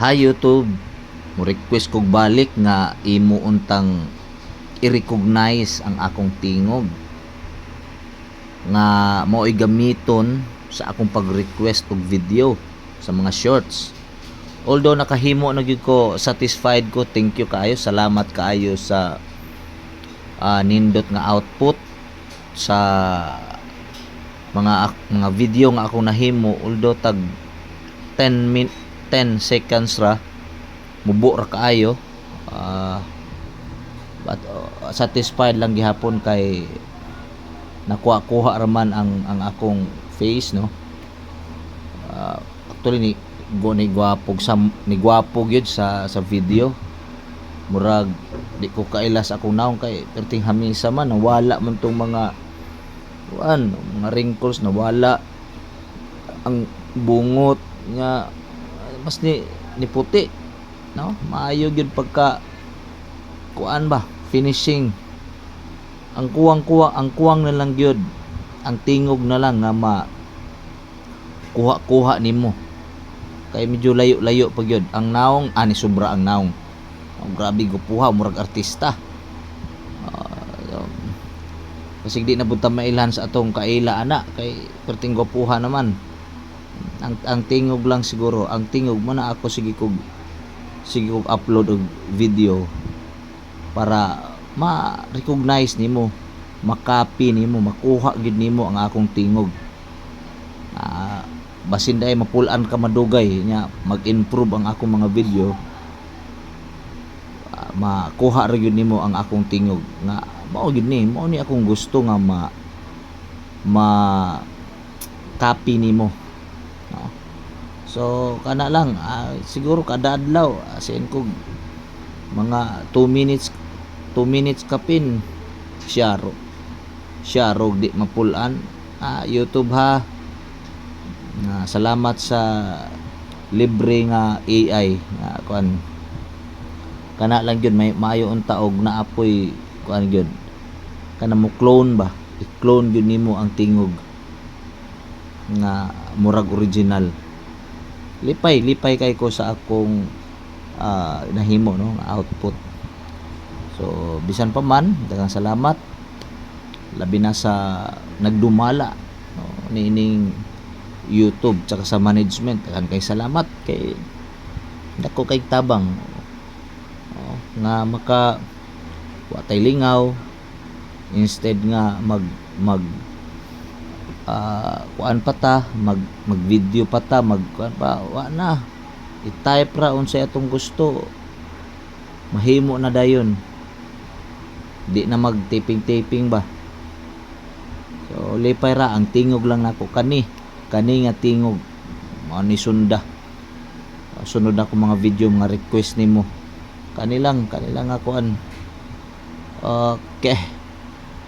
Hi YouTube, mo request kog balik nga imo untang i-recognize ang akong tingog nga mao'y gamiton sa akong pag-request og video sa mga shorts. Although nakahimo na gyud ko, satisfied ko, thank you kaayo, salamat kaayo sa nindot nga output sa mga video nga akong nahimo. Although tag 10 seconds ra, mubo ra kaayo, but satisfied lang gihapon kay nakuha raman ang akong face, no. Actually ni gwapo gyud sa video. Murag di ko kailas akong naong kay perting hamisa man, nawala man tong mga wrinkles, nawala ang bungot nga, mas ni puti, no. Maayo gyud pagka finishing. Ang kuwang na lang gyud, ang tingog na lang nga kuha nimo, kay medyo layo pa gyud ang naong, ani sobra ang naong. Grabe gupuha, murag artista. Kasi di na bunta mailan sa atong kaila ana, kay perting gupuha naman. Ang tingog lang siguro, ang tingog man na ako sige kog upload og video para ma-recognize nimo, makopy nimo, makuha gid nimo ang akong tingog. Basin day mapulan ka madugay nya mag-improve ang akong mga video, makuha ra gyud nimo ang akong tingog nga mao gyud mao ni akong gusto nga copy nimo, no? So kana lang, siguro kada adlaw asin ko mga 2 minutes kapin siya rog di mapulan. YouTube ha, salamat sa libre nga AI nga kana lang gyud, may maayo unta og naapoy gyud kana mo clone ba, i-clone gyud nimo ang tingog nga murag original. Lipay kay ko sa akong nahimo, no, output. So bisan pa man, daghang salamat, labi na sa nagdumala, no, niining YouTube tsaka sa management. Daghang kay salamat kay dako kay tabang, nga maka watay lingaw, instead nga mag video pa ta, wa na i-type ra unsay atong gusto, mahimo na dayon, di na mag taping ba. So lipay ra, ang tingog lang nako kani nga tingog mao ni sunod ako mga video, mga request nimo kani lang ako okay.